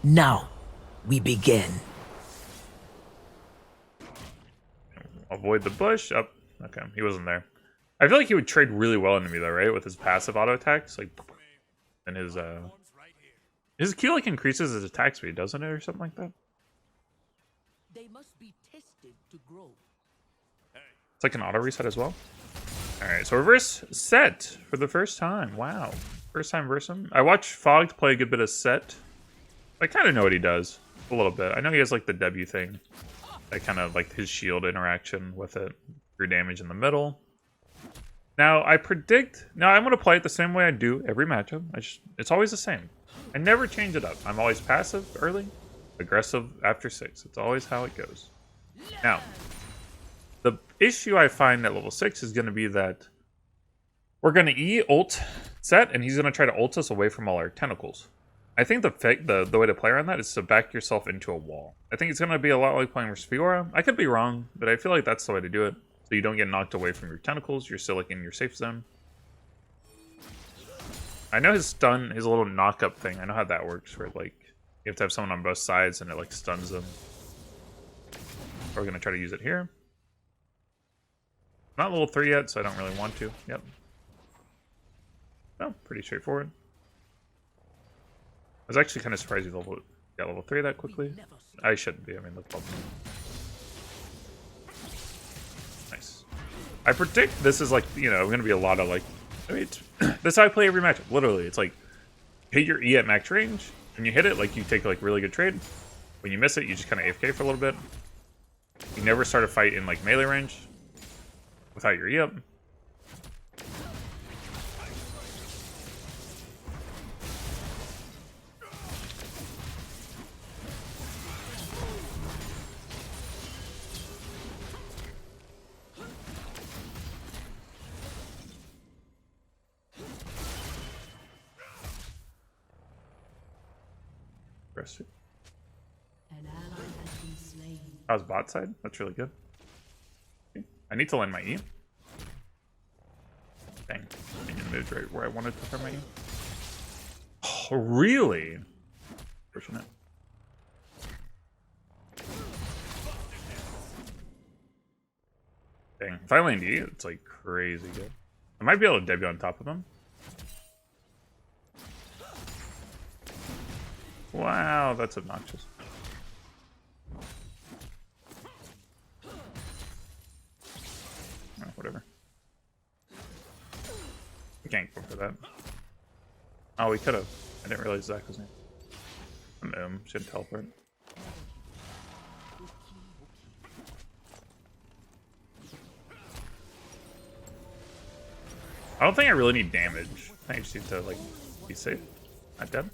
Now, we begin. Avoid the bush. Up. Oh, okay, he wasn't there. I feel like he would trade really well into me though, right? With his passive auto attacks, like, and his Q like increases his attack speed, doesn't it, or something like that? They must be tested to grow. It's like an auto reset as well. All right, so reverse Sett for the first time. Wow, first time versus him. I watched Fogged play a good bit of Sett. I kind of know what he does a little bit. I know he has like the W thing, that kind of like his shield interaction with it, through damage in the middle. Now I predict. Now I'm gonna play it the same way I do every matchup. It's always the same. I never change it up. I'm always passive early, aggressive after 6. It's always how it goes. Now, the issue I find at level 6 is going to be that we're going to ult Sett, and he's going to try to ult us away from all our tentacles. I think the way to play around that is to back yourself into a wall. I think it's going to be a lot like playing with Fiora. I could be wrong, but I feel like that's the way to do it. So you don't get knocked away from your tentacles. You're still like in your safe zone. I know his stun, his little knock-up thing. I know how that works, where like you have to have someone on both sides and it like stuns them. We're going to try to use it here. Not level 3 yet, so I don't really want to. Yep. Oh, pretty straightforward. I was actually kind of surprised you got level 3 that quickly. I shouldn't be. I mean, look. Nice. I predict this is like, you know, going to be a lot of like. I mean, that's how I play every matchup. Literally, it's like hit your E at max range. When you hit it, like you take like really good trade. When you miss it, you just kind of AFK for a little bit. You never start a fight in like melee range without your E up. An ally has been slain. That was bot side. That's really good. Okay. I need to land my E. Dang. Minion moved right where I wanted to throw my E. Oh, really? Fortunate. Dang. If I land E, it's like crazy good. I might be able to debut on top of him. Wow, that's obnoxious. Oh, whatever. We can't go for that. Oh, we could have. I didn't realize Zach was near. Should teleport. I don't think I really need damage. I think I just need to like be safe. Not dead.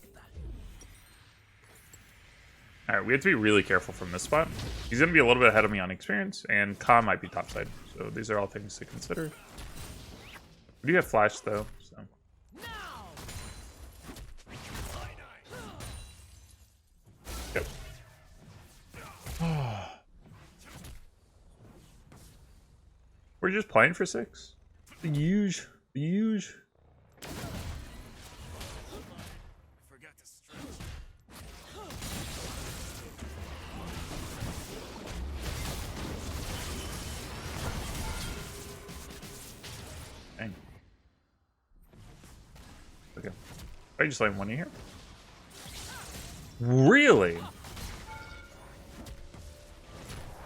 Alright, we have to be really careful from this spot. He's going to be a little bit ahead of me on experience, and Ka might be topside. So these are all things to consider. We do have flash, though, so... Yep. We're just playing for 6. The huge. The huge. Dang. Okay. I just land one in here. Really?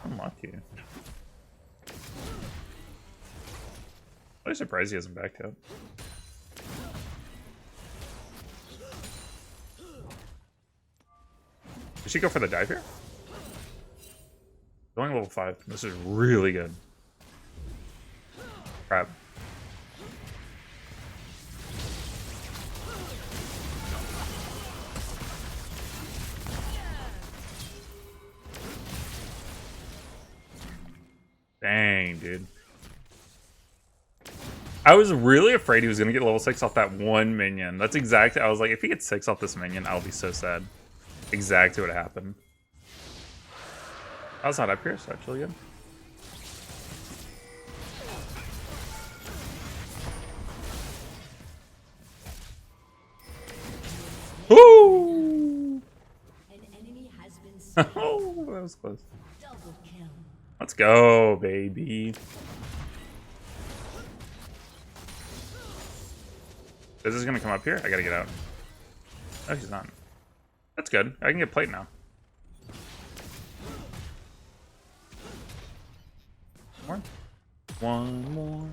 I'm lucky. I'm surprised he hasn't backed out. Did she go for the dive here? Going level 5. This is really good. Crap. Dang, dude. I was really afraid he was going to get level 6 off that one minion. That's exactly... I was like, if he gets 6 off this minion, I'll be so sad. Exactly what happened. I was not up here, so that's really good. Woo! Oh, that was close. Double kill. Let's go, baby. This is gonna come up here. I gotta get out. No, he's not. That's good. I can get plate now. More. One more.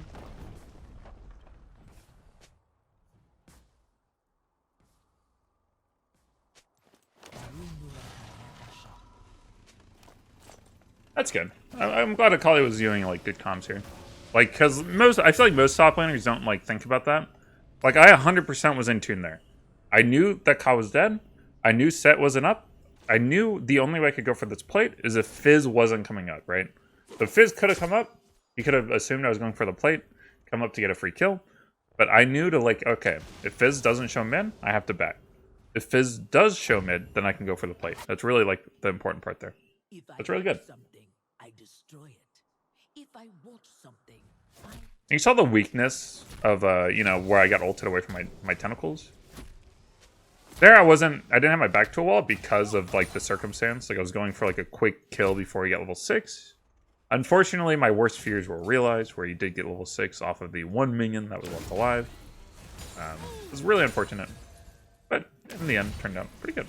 That's good. I'm glad Akali was doing like good comms here. Like, cause I feel like most top laners don't like think about that. Like, I 100% was in tune there. I knew that Ka was dead. I knew Sett wasn't up. I knew the only way I could go for this plate is if Fizz wasn't coming up, right? So Fizz could have come up. He could have assumed I was going for the plate, come up to get a free kill. But I knew to like, okay, if Fizz doesn't show mid, I have to back. If Fizz does show mid, then I can go for the plate. That's really like the important part there. That's really good. Something, I destroy it. If I want something, You saw the weakness of, you know, where I got ulted away from my tentacles. There I didn't have my back to a wall because of, like, the circumstance. Like, I was going for, like, a quick kill before he got level 6. Unfortunately, my worst fears were realized, where he did get level 6 off of the one minion that was left alive. It was really unfortunate. But in the end, turned out pretty good.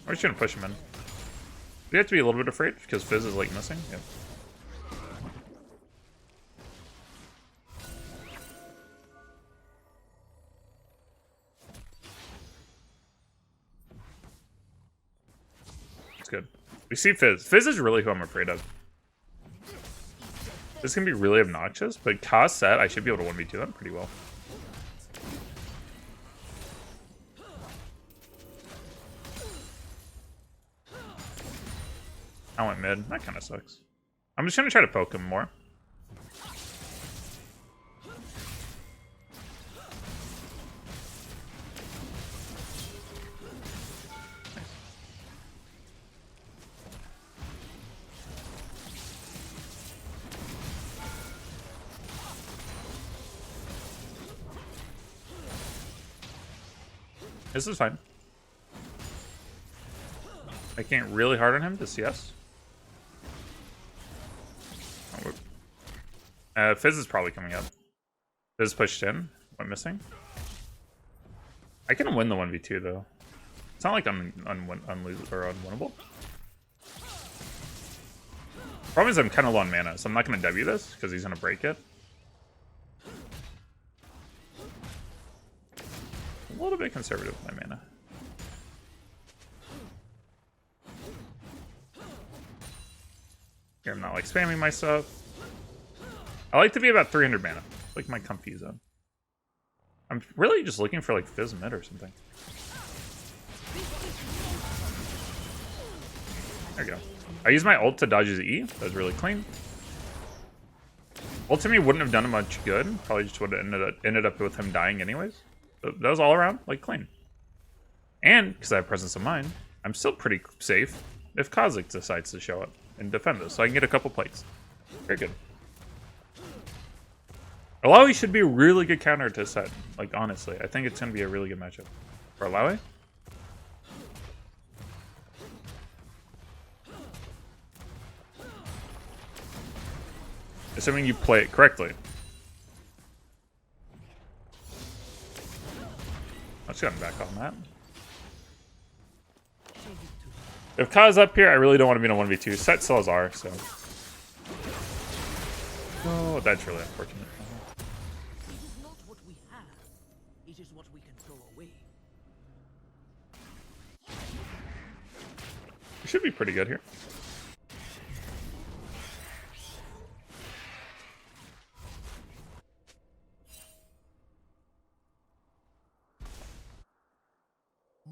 We're just gonna push him in. We have to be a little bit afraid because Fizz is like missing. Yep. It's good. We see Fizz. Fizz is really who I'm afraid of. This can be really obnoxious, but Ka Sett, I should be able to 1v2 them pretty well. I went mid. That kind of sucks. I'm just gonna try to poke him more. This is fine. I can't really hard on him to CS. Fizz is probably coming up. Fizz pushed in. Went missing. I can win the 1v2 though. It's not like I'm unwinnable. Problem is I'm kind of low on mana, so I'm not going to W this because he's going to break it. A little bit conservative with my mana. Here I'm not like spamming my stuff. I like to be about 300 mana, like my comfy zone. I'm really just looking for like Fizz mid or something. There we go. I used my ult to dodge his E. That was really clean. Ult to me wouldn't have done him much good. Probably just would have ended up with him dying anyways. But that was all around like clean. And because I have presence of mind, I'm still pretty safe if Kha'Zix decides to show up and defend us, so I can get a couple plates. Very good. Illaoi should be a really good counter to Sett. Like, honestly, I think it's going to be a really good matchup. For Illaoi? Assuming you play it correctly. Let's get him back on that. If Ka's up here, I really don't want to be in a 1v2. Sett still has R, so... Oh, that's really unfortunate. We should be pretty good here.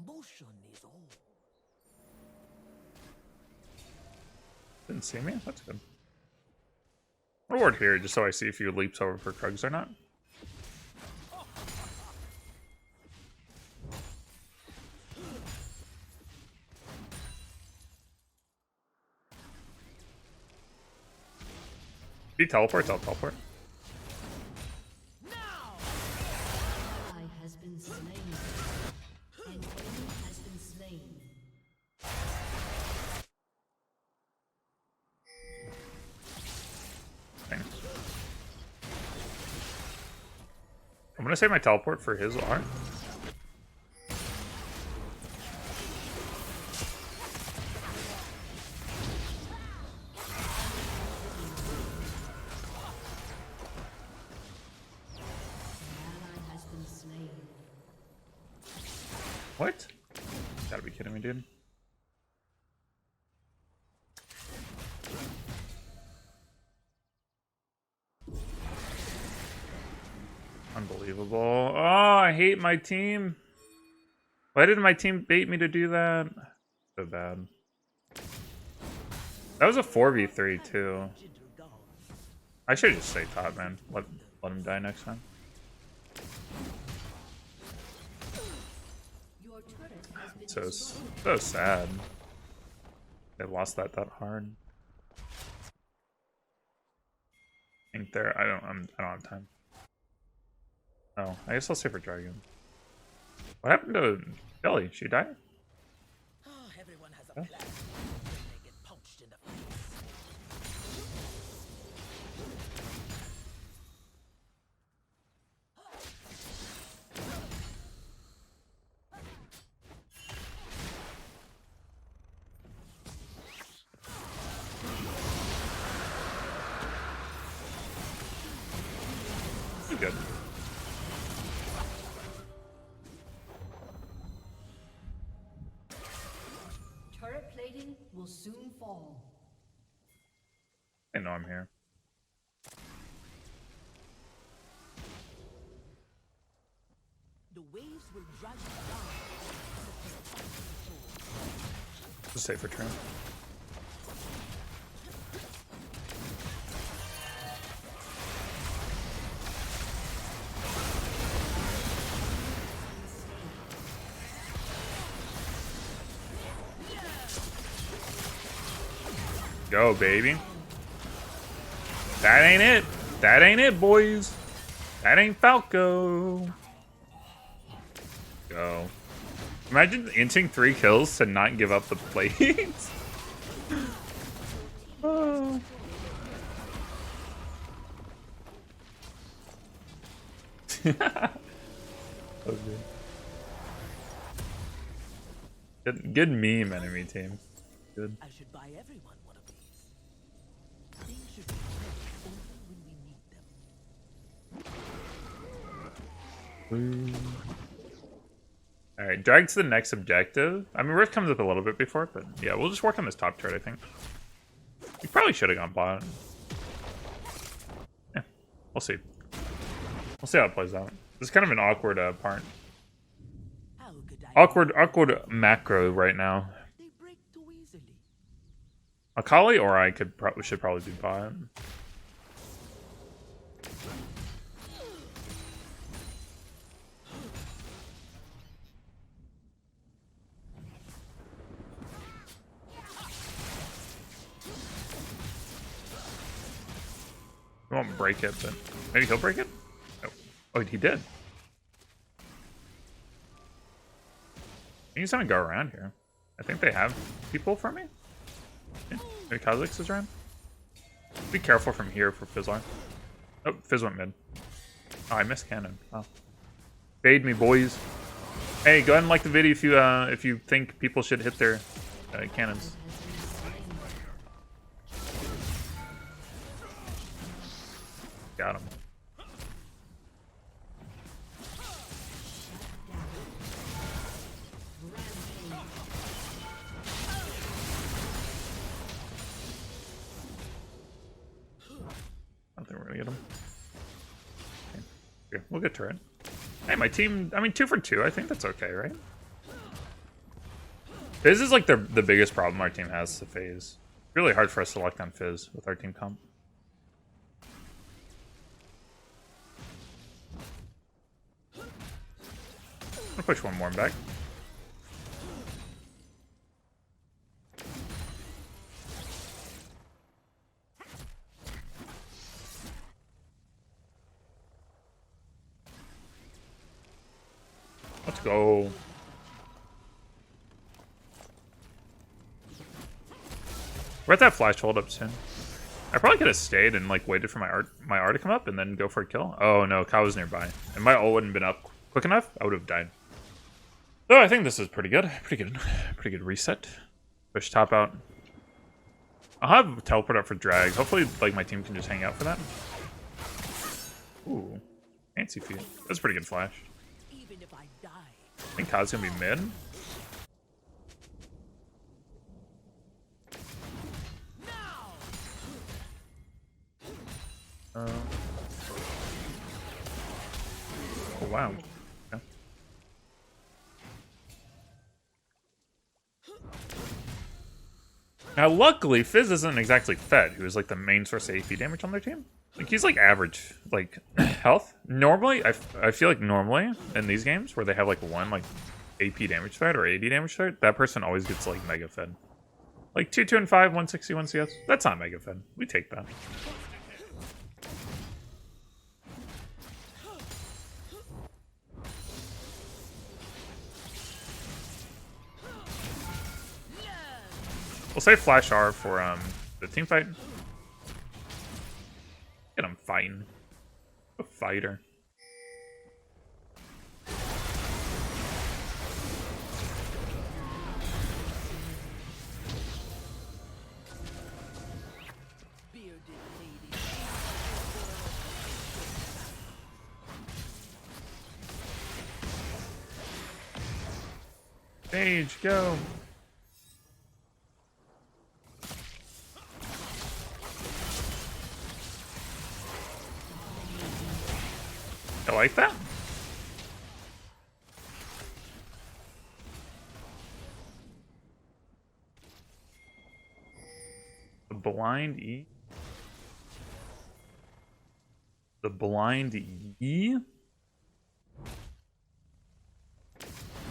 Motion is all. Didn't see me? That's good. I'll ward here just so I see if he leaps over for Krugs or not. He teleports, I'll teleport. Ally has been slain. An enemy has been slain. Dang. I'm gonna save my teleport for his R. What? Gotta be kidding me, dude. Unbelievable. Oh, I hate my team. Why did my team bait me to do that? So bad. That was a 4v3 too. I should just stay top, man. Let him die next time. Your turret has been So sad. They lost that hard. I think I don't have time. Oh, I guess I'll stay for Dragon. What happened to Billy? She died? Oh, everyone has a plan. Then they get punched in the face. Pretty good. turret plating will soon fall. I know I'm here. The waves will drag you down. Just stay for turn. Go, baby. That ain't it. That ain't it, boys. That ain't Falco. Go. Imagine inting 3 kills to not give up the plates. Oh. Good meme, enemy team. Good. I should buy everyone one of these. Things should be ready only when we need them. Alright, drag to the next objective. I mean, Rift comes up a little bit before, but yeah, we'll just work on this top turret, I think. We probably should have gone bot. Yeah, we'll see. We'll see how it plays out. This is kind of an awkward part. How could I? Awkward macro right now. They break too easily. Akali or I should probably be bot. He won't break it, but maybe he'll break it? Oh, oh he did. He's gonna go around here. I think they have people for me. Yeah, maybe Kha'Zix is around. Be careful from here for Fizzler. Oh, Fizz went mid. Oh, I missed cannon. Oh. Fade me, boys. Hey, go ahead and like the video if you think people should hit their cannons. Got him. I don't think we're gonna get him. Okay. Here, we'll get turret. Hey, my team, I mean, 2 for 2. I think that's okay, right? Fizz is like the biggest problem our team has to phase. Really hard for us to lock on Fizz with our team comp. I'll push one more back. Let's go. We're at that flash hold up soon. I probably could have stayed and like waited for my R to come up and then go for a kill. Oh no, Kyle was nearby. And my ult wouldn't have been up quick enough, I would have died. So I think this is pretty good. Pretty good reset. Push top out. I'll have teleport up for drag. Hopefully like my team can just hang out for that. Ooh. Fancy feet. That's a pretty good flash. Even if I die. I think Kyle's gonna be mid. Oh wow. Okay. Now luckily Fizz isn't exactly fed, who is like the main source of AP damage on their team. Like he's like average like health. Normally, I feel like normally in these games where they have like one like AP damage threat or AD damage threat, that person always gets like mega fed. Like 2, 2, and 5, 161 CS. That's not mega fed. We take that. We'll say Flash R for the team fight. Get him fighting. A fighter. Stage, go. I like that. The blind E. The blind E.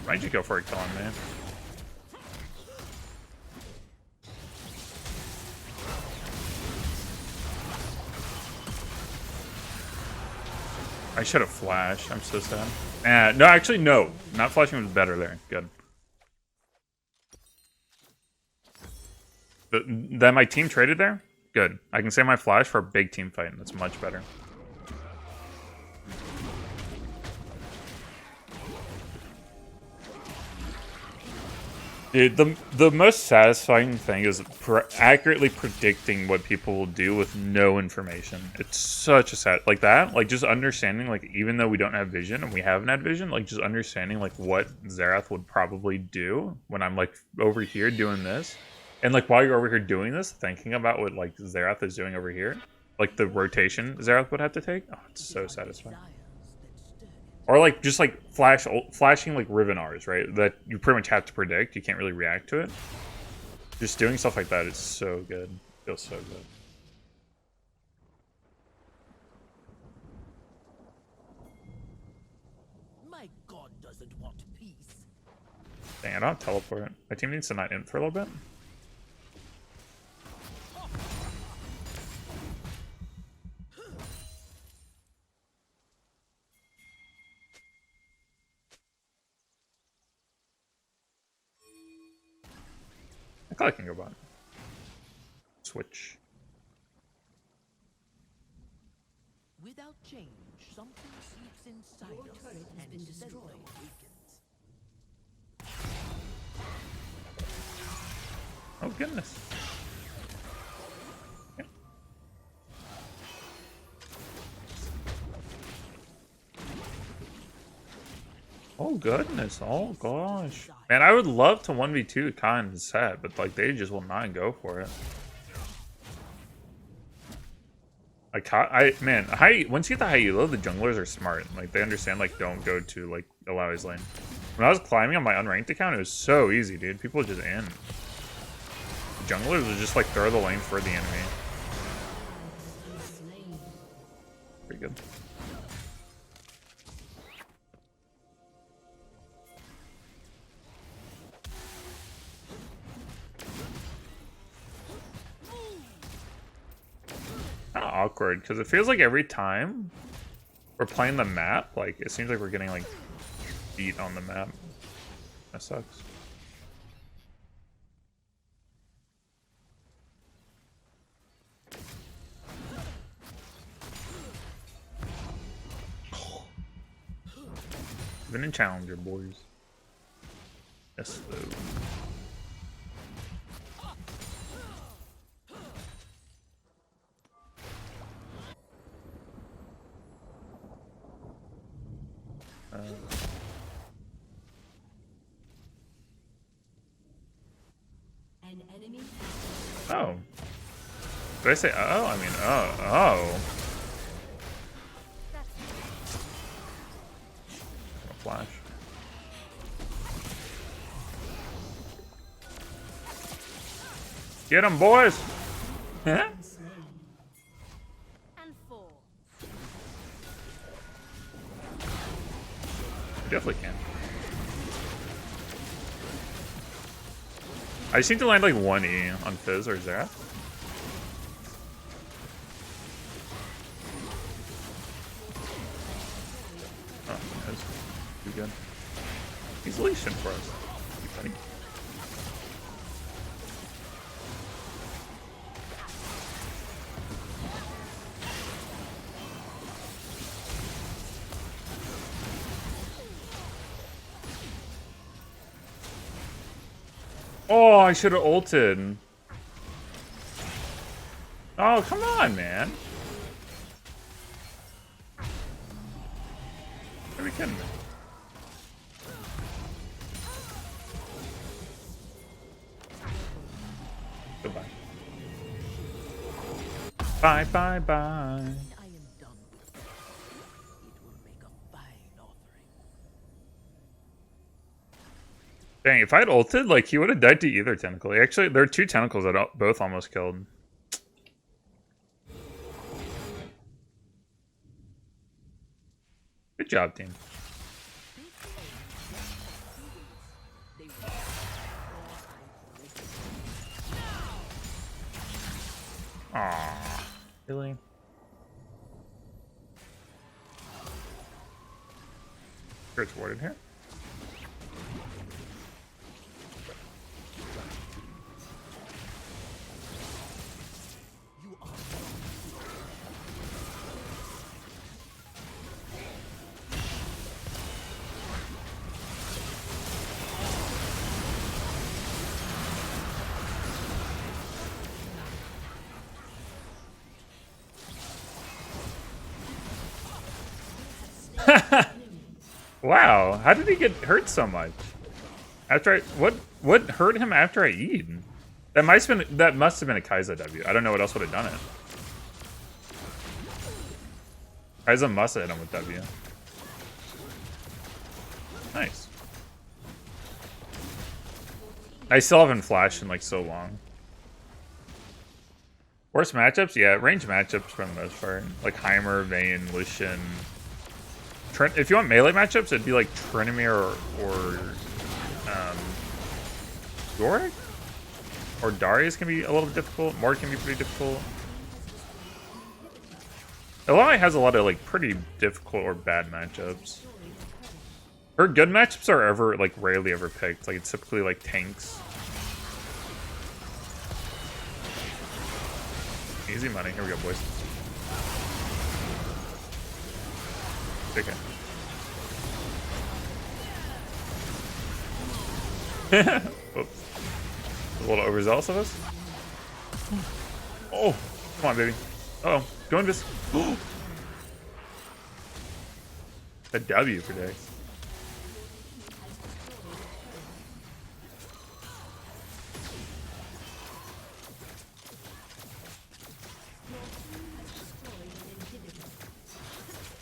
Why'd you go for a kill on man? I should have flashed. I'm so sad. No, actually, no. Not flashing was better there. Good. But then my team traded there? Good. I can save my flash for a big team fight, and that's much better. Dude, the most satisfying thing is accurately predicting what people will do with no information. It's such a sad like that. Like just understanding, like even though we don't have vision and we haven't had vision, like just understanding like what Xerath would probably do when I'm like over here doing this, and like while you're over here doing this, thinking about what like Xerath is doing over here, like the rotation Xerath would have to take. Oh, it's so satisfying. Or like just like flashing like Riven R's, right? That you pretty much have to predict. You can't really react to it. Just doing stuff like that is so good. Feels so good. My god doesn't want peace. Dang, I don't have teleport. My team needs to not in for a little bit. I thought I can go bot. Switch. Without change, something sleeps inside Your us turret has and been steadily destroyed. awakens. Oh goodness. Okay. Oh goodness. Oh gosh. Man, I would love to 1v2 Kai and Sett, but like they just will not go for it. Once you get the high elo, the junglers are smart. Like they understand like don't go to like Illai's lane. When I was climbing on my unranked account, it was so easy, dude. People would just in. The junglers would just like throw the lane for the enemy. Pretty good. Kind of awkward because it feels like every time we're playing the map, like it seems like we're getting like beat on the map. That sucks. Been in Challenger, boys. Yes, though. An enemy Oh. Did I say oh? I mean, oh. Flash. Get him, boys! Huh? And 4. Definitely can. I just need to land like 1E on Fizz or Zerath. Oh, that's too good. He's leashing for us. You funny. Oh, I should have ulted. Oh, come on, man. Are we kidding me? Goodbye. Bye, bye, bye. I am done with that. It will make a fine offering. Dang, if I had ulted, like, he would have died to either tentacle. Actually, there are 2 tentacles that both almost killed. Good job, team. Aww. Really? Sure it's warded here. Wow, how did he get hurt so much? After I what hurt him after I E'd? That must have been a Kai'Sa W. I don't know what else would have done it. Kai'Sa must have hit him with W. Nice. I still haven't flashed in like so long. Worst matchups? Yeah, range matchups for the most part. Like Heimer, Vayne, Lucian. If you want melee matchups, it'd be like Tryndamere or Yorick? Or Darius can be a little difficult. Mord can be pretty difficult. Illaoi has a lot of like pretty difficult or bad matchups. Her good matchups are ever like rarely ever picked. Like it's typically like tanks. Easy money. Here we go, boys. Okay. Whoops. A little overzealous of us. Oh, come on, baby. Uh oh, go in this. A W for day.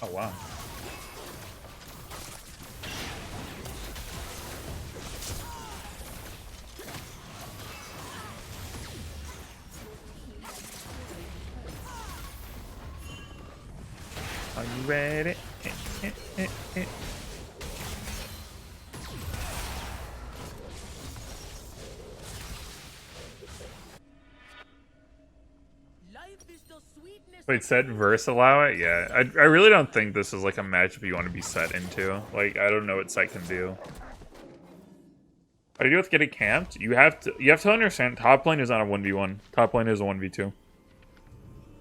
Oh wow. Are you ready? Life Wait, Sett versus Illaoi? Yeah, I really don't think this is like a matchup you want to be Sett into. Like, I don't know what Sett can do. How do you do with getting camped? You have to understand, top lane is not a 1v1. Top lane is a 1v2.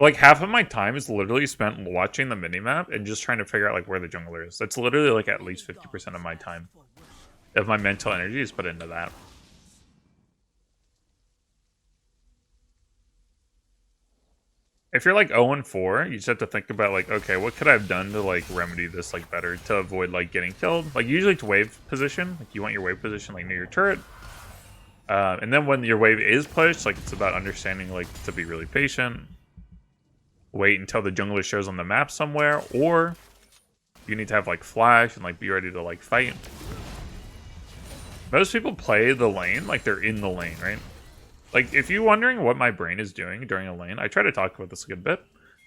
Like, half of my time is literally spent watching the minimap and just trying to figure out, like, where the jungler is. That's literally, like, at least 50% of my time. If my mental energy is put into that. If you're, like, 0-4, you just have to think about, like, okay, what could I have done to, like, remedy this, like, better to avoid, like, getting killed? Like, usually to wave position. Like, you want your wave position, like, near your turret. And then when your wave is pushed, like, it's about understanding, like, to be really patient. Wait until the jungler shows on the map somewhere, or you need to have like flash and like be ready to like fight. Most people play the lane like they're in the lane, right? Like if you're wondering what my brain is doing during a lane, I try to talk about this a good bit.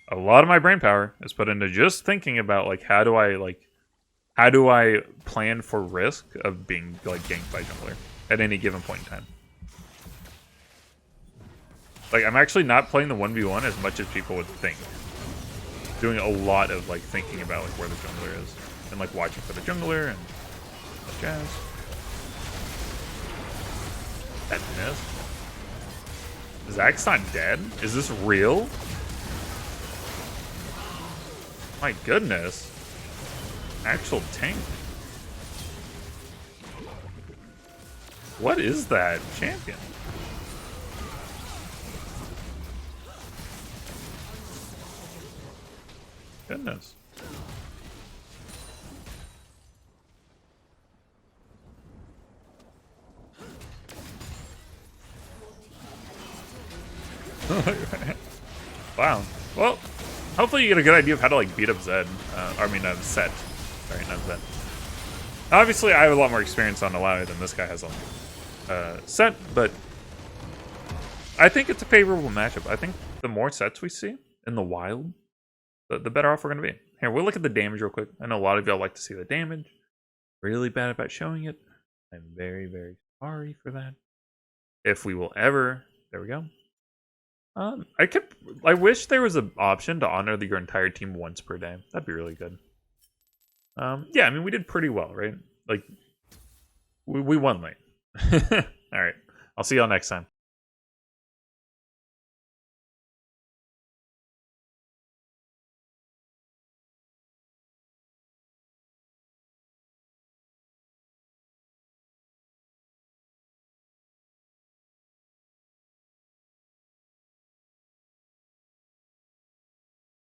A lot of my brain power is put into just thinking about like how do I plan for risk of being like ganked by jungler at any given point in time. Like, I'm actually not playing the 1v1 as much as people would think. Doing a lot of, like, thinking about, like, where the jungler is. And, like, watching for the jungler and that jazz. That missed. Zach's not dead? Is this real? My goodness. Actual tank. What is that? Champion. Goodness. Wow. Well, hopefully you get a good idea of how to like beat up Zed. Sett. Sorry, not Zed. Obviously, I have a lot more experience on Illaoi than this guy has on Sett, but I think it's a favorable matchup. I think the more Setts we see in the wild, the better off we're going to be. Here, we'll look at the damage real quick. I know a lot of y'all like to see the damage. Really bad about showing it. I'm very, very sorry for that. If we will ever... There we go. I wish there was an option to honor your entire team once per day. That'd be really good. Yeah, I mean, we did pretty well, right? Like, we won late. All right. I'll see y'all next time.